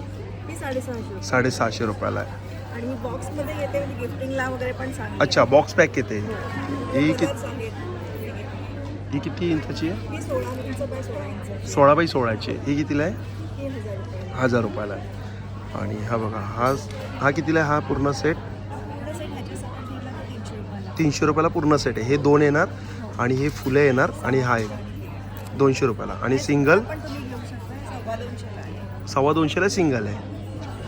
ही 650. 650 रुपयाला आहे. आणि ही बॉक्समध्ये येते म्हणजे गिफ्टिंगला वगैरे पण सांग. अच्छा. बॉक्स पॅक येते. ही ही किती इंचाची आहे? ही 16 इंच बाय 16 इंच. 16 बाय 16ची आहे. ही कितीला आहे? ही 1000 रुपये. 1000 रुपयाला आहे. आणि हा बघा, हा कितीला आहे? हा पूर्ण सेट तसं ह्याची सगळं ठेवलं तर 300 रुपयाला. 300 रुपयाला पूर्ण सेट आहे. हे 2 येणार आणि हे फुलं येणार आणि हा एक 200 रुपयाला. आणि सिंगल पण तुम्ही घेऊ शकता. 250ला आहे. 250ला सिंगल आहे.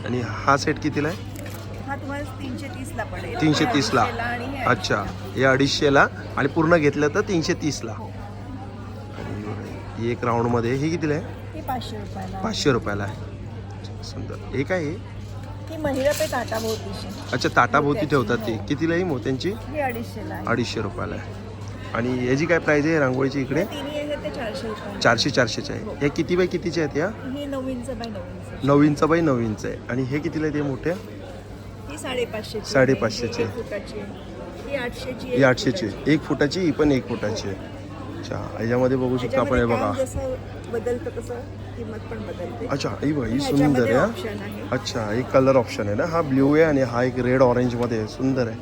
आणि हा सेट कितीला आहे? हा तुम्हाला 330ला पडेल. 330ला. आणि हे अच्छा. हे 250ला आणि पूर्ण घेतलं तर 330ला. आणि बघा, ही एक राऊंडमध्ये. ही कितीला आहे? ही 500 रुपयाला. 500 रुपयाला आहे. सुंदर. हे काय आहे? ही महिला पे ताटाभोवतीची. अच्छा. ताटाभोवती ठेवतात ती. कितीला आहे मोत्यांची? ही 250ला आहे. 250 रुपयाला आहे. आणि याची काय प्राईज आहे रांगोळीची इकडे? तिन्ही आहेत ते 400 रुपये. 400-400च्या आहे. हे किती बाय कितीच्या आहेत या? ही 9 inch by 9 inch. 9 inch by 9 inch आहे. आणि हे कितीला आहे ते मोठ्या? ही 550ची. 550ची. 1 फुटाची. ही 800ची. ही 800ची. 1 फुटाची. ही पण 1 फुटाची आहे. अच्छा. याच्यामध्ये बघू शकतो आपण. हे बघा. जसं बदलतं तसं किंमत पण बदलते. अच्छा. ही बघा, ही ह्याच्यामध्ये सुंदर आहे. ऑप्शन आहे. अच्छा. एक कलर ऑप्शन आहे ना. हा ब्ल्यू आहे आणि हा एक रेड ऑरेंजमध्ये आहे. सुंदर आहे.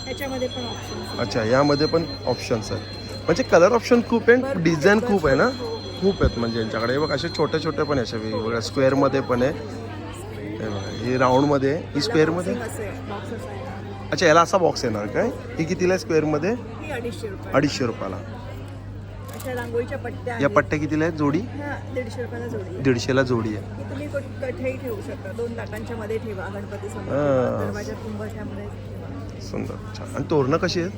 ह्याच्यामध्ये पण ऑप्शन. अच्छा. यामध्ये पण ऑप्शन्स आहेत. म्हणजे कलर ऑप्शन खूप आहे. डिझाईन खूप आहे ना? खूप आहेत म्हणजे यांच्याकडे. हे बघा, असे छोटे छोटे पण आहे. अशा वेगवेगळ्या स्क्वेअरमध्ये पण आहे. हे बघा, ही राऊंडमध्ये आहे. ही स्क्वेअरमध्ये. बॉक्सेस आहे. अच्छा. याला असा बॉक्स येणार काय? ही कितीला आहे स्क्वेअरमध्ये? ही 250 रुपये. 250 रुपयाला. अशा रांगोळीच्या पट्ट्या या आहेत. पट्ट्या कितीला आहेत जोडी? हा 150 रुपयाला जोडी आहे. 150ला जोडी आहे. ही तुम्ही कठेही ठेवू शकता. 2 ताटांच्या मध्ये ठेवा. गणपती समोर हा. दरवाजा कुंभाच्यामध्ये ठेवा. सुंदर. छान. आणि तोरणं कशी आहेत?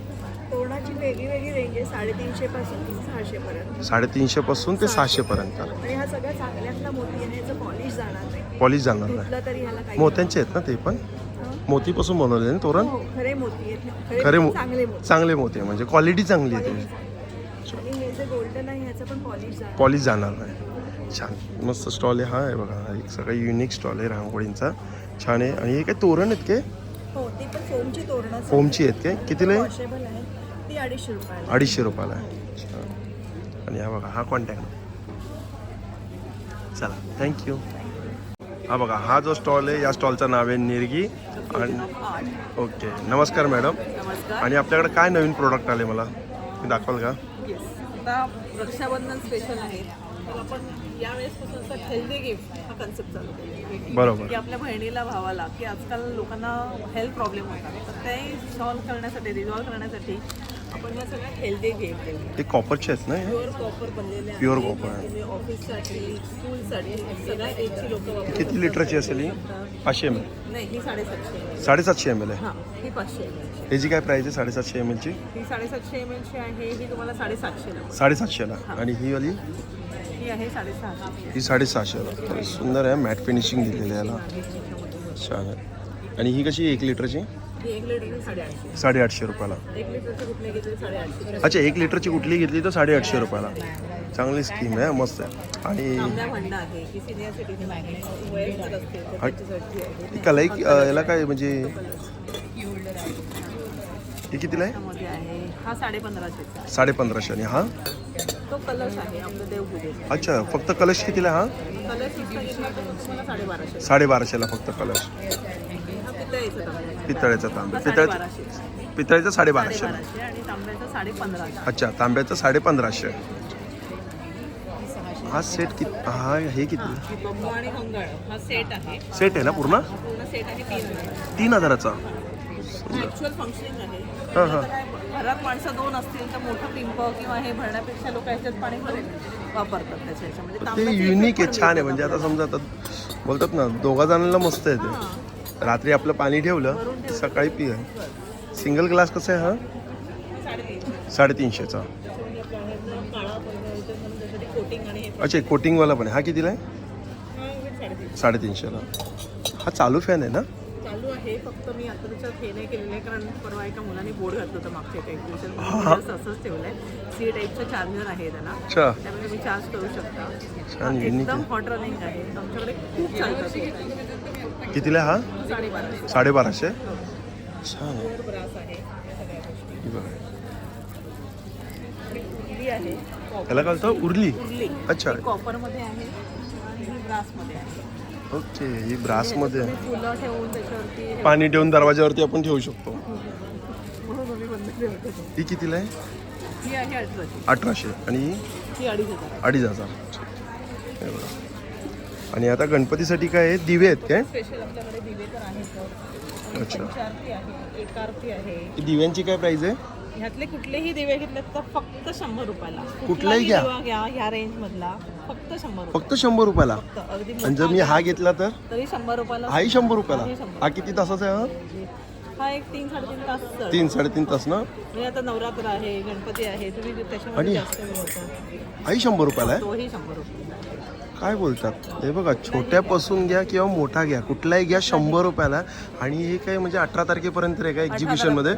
तोरणाची वेगळी वेगळी रेंज आहे. 350 पासून 600 पर्यंत. 350 पासून ते 600 पर्यंत. आणि हा सगळ्या चांगल्यातला मोती आहे. याचं पॉलिश जाणार नाही. पॉलिश जाणार नाही. धुतलं तरी ह्याला काही मोत्यांचे आहेत ना ते पण? हा. मोतीपासून बनवलेले ना तोरण? हो, खरे मोती आहेत. खरे चांगले मोती. चांगले मोती आहे म्हणजे क्वालिटी चांगली आहे Quality त्याची. आणि हे जे गोल्डन आहे ह्याचं पण पॉलिश जाणार नाही. छान मस्त स्टॉल आहे. हा आहे बघा, हा एक सगळा युनिक स्टॉल आहे रांगोळींचा. छान आहे. आणि हे काय तोरण आहेत काय? हो ती पण फोमची तोरणं फोमची आहेत काय? कितीला आहे? वॉशेबल आहे ती 250 रुपयाला. 250 रुपयाला आहे. छान. आणि हा बघा, हा कॉन्टॅक्ट. चला थँक्यू. हा बघा, हा जो स्टॉल आहे या स्टॉलचं नाव आहे निरगी. आणि ओके, नमस्कार मॅडम. नमस्कार. आणि आपल्याकडे काय नवीन प्रोडक्ट आले मला तुम्ही दाखवाल का? येस, आता रक्षाबंधन स्पेशल आहे. तर आपण यावेळेसपासून असं हेल्दी गिफ्ट हा कन्सेप्ट चालू केला. बरोबर. की आपल्या बहिणीला भावाला की आजकाल लोकांना हेल्थ प्रॉब्लेम होतात, तर ते सॉल्व्ह करण्यासाठी रिझॉल्व्ह करण्यासाठी आपण या सगळ्या हेल्दी गिफ्ट देऊ. ते कॉपरचे आहेत ना? प्युअर कॉपर बनलेले आहे. Pure copper आहे. तुम्ही ऑफिससाठी स्कूलसाठी सगळ्या एजची लोक वापरू. किती लिटरची असेल ही? 500 ml. नाही, ही 750 750 ml आहे. हां, ही 500 ml. ह्याची काय प्राईस आहे 750 ml ची? ही 750 ml ची आहे. ही तुम्हाला 750 ला. 750 ला. आणि ही वाली ही आहे 650. ही 650 ला. सुंदर आहे, मॅट फिनिशिंग दिलेली आहे याला. छान आहे. आणि ही कशी 1 लिटरची? ही 1 लिटरची 850. 850 रुपयाला. 1 लिटरची कुठली घेतली 850. अच्छा, 1 लिटरची कुठली घेतली तर 850 रुपयाला. चांगली स्कीम आहे, मस्त आहे. आणि तांब्या भांडं आहे की सिनियर सिटीजन आहे, वयस्कर असतील तर त्याच्यासाठी आहे. कलाई याला काय म्हणजे हे कितीला आहे? त्यामध्ये आहे हा 1550. 1550. आणि हा? तो कलश आहे आपलं देवपूजेचा. अच्छा, फक्त कलश कितीला आहे? हा कलश इतका घेतला तर तुम्हाला 1250. 1250 ला फक्त कलश. हा पितळेचा तांबा. पितळेचा तांब्या. हा पितळेचा 1250. पितळेचा 1250. 1250 आणि तांब्याचा 1550. अच्छा, तांब्याचा 1550. हा सेट किती? हा हे किती? बंबू आणि मंगळ हा सेट आहे. सेट आहे ना पूर्ण? पूर्ण सेट आहे 3000. 3000चा. ॲक्च्युअल फंक्शनिंग आहे. हां हां. आता काय घरात माणसं 2 असतील तर मोठं पिंप किंवा हे भरण्यापेक्षा लोक ह्याच्यात पाणी भरून वापरतात त्याच्या ह्याच्यामध्ये. ते तांब्याची युनिक आहे, पण छान आहे. मिळतं म्हणजे आता तांब्याची. समजा आता बोलतात ना, दोघा जणांना मस्त आहे ते. रात्री आपलं पाणी ठेवलं सकाळी पिय. सिंगल ग्लास कसं आहे हा? 350चा. काळा त्याच्यासाठी कोटिंग आणि हे अच्छा, कोटिंगवाला पण आहे. हा कितीला आहे? 350. 350ला. हा चालू फॅन आहे ना? चालू आहे, फक्त मी आता त्याच्यात हे नाही केलेलं आहे कारण परवा एका मुलाने बोर्ड घातलं होतं मागच्या काही दिवसात. असंच ठेवलं आहे. सी टाईपचं चार्जर आहे त्याला, अच्छा, त्यामुळे मी चार्ज करू शकता. छान युनिक एकदम आहे. हॉट रनिंग आहे. आमच्याकडे खूप चालतात. कितीला आहे हा? 1250. 1250. छान आहे. प्युअर ब्रास आहे या सगळ्या गोष्टी. हे बघा. उरली आहे. याला काय बोलतो? उरली. उरली. अच्छा. ही कॉपरमध्ये आहे आणि ही ब्रासमध्ये आहे. ओके, ही ब्रासमध्ये आहे. तुम्ही फुलं ठेवून त्याच्यावरती पाणी ठेवून दरवाजावरती आपण ठेवू शकतो. म्हणून आम्ही बंद ठेवतो. ही कितीला आहे? ही आहे 1800. 1800. आणि ही ही 2500. 2500. हे बघा. आणि आता गणपतीसाठी काय आहे? दिवे आहेत काय? स्पेशल आमच्याकडे दिवे तर आहेत. अच्छा. पंचारती आहे, एक आरती आहे. ही दिव्यांची काय प्राइस आहे? ह्यातले कुठलेही दिवे घेतले तर फक्त 100 रुपयाला. कुठलाही घ्या. दिवा घ्या ह्या रेंज मधला फक्त 100 रुपये. फक्त 100 रुपयाला. फक्त अगदी आणि जर मी हा घेतला तर तरी 100 रुपयाला. हाही 100 रुपयाला. हाही 100. हा किती तासाचा आहे? हा एक 3-3.5 तास. 3-3.5 तास ना? म्हणजे आता नवरात्र आहे, गणपती आहे, तुम्ही त्याच्यामध्ये आणि जास्त वेळ होता. हाही 100 रुपयाला आहे. तोही 100 रुपये. काय बोलतात? हे बघा, छोट्यापासून घ्या किंवा मोठा घ्या, कुठलाही घ्या 100 रुपयाला. आणि हे काय म्हणजे 18 तारखेपर्यंत आहे का एक्झिबिशनमध्ये?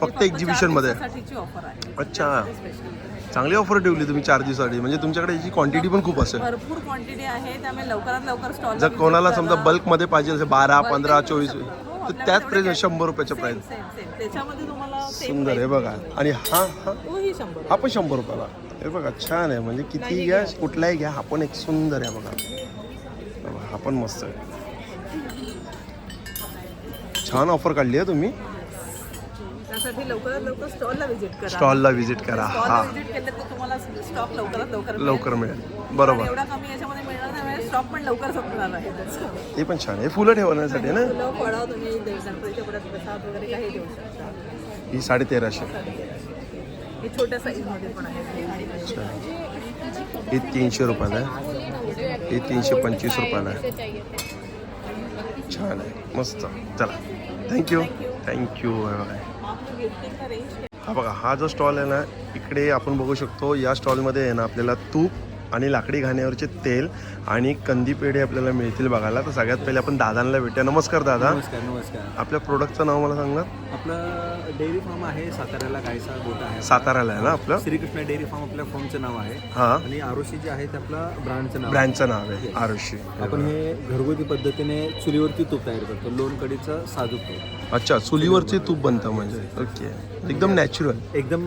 फक्त एक्झिबिशनमध्ये. साठीची ऑफर आहे. अच्छा, चांगली ऑफर ठेवली तुम्ही 4 दिवसासाठी. म्हणजे तुमच्याकडे याची क्वांटिटी पण खूप असेल. भरपूर क्वांटिटी आहे, त्यामुळे लवकरात लवकर स्टॉल. जर कोणाला समजा बल्कमध्ये पाहिजे असेल 12, 15, 24 तर त्याच प्राइस 100 रुपयाच्या प्राइस. त्याच्यामध्ये तुम्हाला सुंदर आहे बघा. आणि हा हा तोही 100. हा पण 100 रुपयाला. हे बघा, छान आहे. म्हणजे किती घ्या, कुठलाही घ्या, हा पण एक सुंदर आहे बघा. हा पण मस्त आहे. छान ऑफर काढली आहे तुम्ही. त्यासाठी लवकरात लवकर स्टॉलला व्हिजिट करा. स्टॉलला व्हिजिट करा. हा, व्हिजिट केलं तर तुम्हाला स्टॉक लवकरात लवकर लवकर मिळेल. बरोबर. एवढा कमी याच्यामध्ये मिळणार नाही, स्टॉक पण लवकर संपणार आहे त्याचं. हे पण छान आहे. फुलं ठेवण्यासाठी ना? फुलं फळं तुम्ही गणपतीच्या पुढ्यात प्रसाद वगैरे काही देऊ शकता. ही 1350. हे छोट्या साईजमध्ये पण आहे. अच्छा, हे 300 रुपयाला आहे. हे 325 रुपयाला आहे. छान आहे, मस्त. चला, थँक्यू. आपलं गिफ्टिंगचा रेंज हा बघा, हा जो स्टॉल आहे ना, इकडे आपण बघू शकतो. या स्टॉलमध्ये आहे ना आपल्याला तूप आणि लाकडी घाण्यावरचे तेल आणि कंदी पेढे आपल्याला मिळतील बघायला. तर सगळ्यात पहिले आपण दादांना भेटूया. नमस्कार दादा. नमस्कार. आपल्या प्रोडक्टचं नाव मला सांगणार. आपलं डेअरी फार्म आहे साताऱ्याला, गायचा गोठा आहे. साताऱ्याला आहे ना आपलं. श्रीकृष्ण डेअरी फार्म आपल्या फॉर्मचं नाव आहे. हां, आणि आरोशी जे आहे ते आपलं ब्रँडचं नाव आहे. ब्रँडचं नाव आहे आरुषी. आपण हे घरगुती पद्धतीने चुलीवरती तूप तयार करतो, लोणकडीचं साजूक तूप. अच्छा, चुलीवरचे तूप बनतं म्हणजे. ओके, एकदम नॅचरल एकदम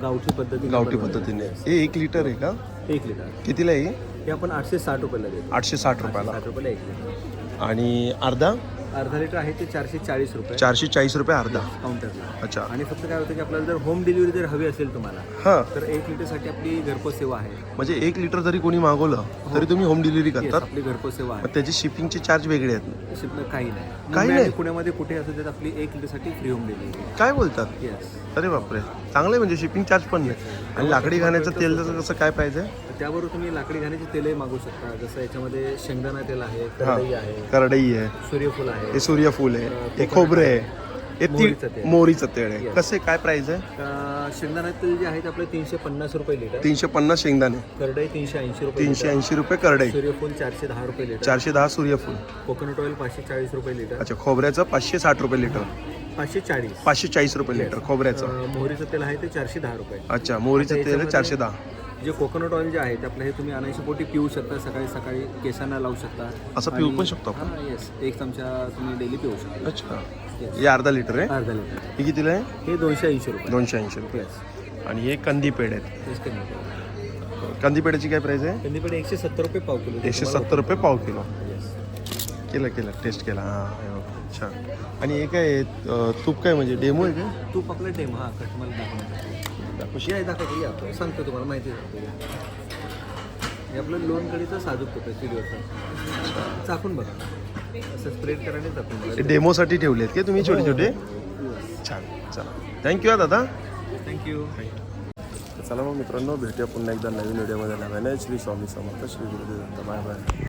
गावठी पद्धतीने. गावठी पद्धतीने. हे 1 लिटर आहे का? 1 लिटर. कितीला आहे? हे आपण 860 रुपयाला देतो. 860 रुपयाला. 860 रुपयाला 1 लिटर. आणि अर्धा अर्धा लिटर आहे ते 440 रुपये 440 रुपये अर्धा. काउंटरला. अच्छा. आणि फक्त काय होतं की आपल्याला जर होम डिलिव्हरी जर हवी असेल तुम्हाला, हां, तर 1 लिटरसाठी आपली घरपोच सेवा आहे. म्हणजे 1 लिटर जरी कोणी मागवलं तरी तुम्ही होम डिलिव्हरी Yes, करतात. आपली घरपोच सेवा आहे. मग त्याचे शिपिंगचे चार्ज वेगळे आहेत? शिपलं काही नाही. काही मुंबई नाही? आणि पुण्यामध्ये कुठे असेल तर आपली 1 लिटरसाठी फ्री होम डिलिव्हरी. काय बोलतात? येस. अरे बापरे, चांगलं आहे म्हणजे शिपिंग चार्ज पण नाही. आणि लाकडी घाण्याचं तेल कसं काय पाहिजे? त्याबरोबर तुम्ही लाकडी घाण्याची तेलही मागू शकता. जसं याच्यामध्ये शेंगदाणा तेल आहे, करडई आहे, करडई आहे, सूर्यफूल आहे, हे सूर्यफूल आहे, हे खोबरे आहे, हे मोहरीचं तेल. मोहरीचं तेल आहे. Yes. कसे काय प्राइस आहे? शेंगदाणा तेल जे आहे ते आपलं 350 रुपये लिटर. 350 शेंगदाणे, करडई 380 रुपये लिटर. 380 रुपये करडई, सूर्यफूल 410 रुपये लिटर. 410 सूर्यफूल. कोकोनट ऑइल 540 रुपये लिटर. अच्छा, खोबऱ्याचं 560 रुपये लिटर. 540. 540 रुपये लिटर खोबऱ्याचं. मोहरीचं तेल आहे ते 410 रुपये. अच्छा, मोहरीचं तेल आहे याच्यामध्ये 410. जे कोकोनट ऑइल जे आहे ते आपलं हे तुम्ही अनायशी पोटी पिऊ शकता. सकाळी सकाळी केसांना लावू शकता. असं पिऊ पण शकतो आपण? हां, येस. 1 चमचा तुम्ही डेली पिऊ शकता. अच्छा, हे अर्धा लिटर आहे. अर्धा लिटर. हे कितीला आहे? हे 280 रुपये. 280 रुपये. येस. आणि हे कंदी पेढे आहेत. तेच कमी. कंदी पेढ्याची काय प्राइस आहे? कंदीपेढे 170 रुपये पाव किलो. 170 रुपये पाव किलो. येस. केलं टेस्ट केला. हां, छान. आणि हे काय आहे? तूप काय म्हणजे डेमो आहे का? तूप आपलं डेम हा कट मला दाखवतो. आहे दाखवतो या सांगतो तुम्हाला माहिती सांगतो. हे आपलं लोणकडीचं साजूक तूप आहे चुलीवरचं. चाकून बघा, असं स्प्रेड कराने चाकून बघा. डेमोसाठी ठेवले आहेत का तुम्ही छोटे छोटे? छान. चला, थँक्यू दादा. थँक्यू. चला मग मित्रांनो, भेटूया पुन्हा एकदा नवीन व्हिडिओमध्ये. नव्याने श्री स्वामी समर्थ, श्री गुरुदेव दत्त. Bye bye.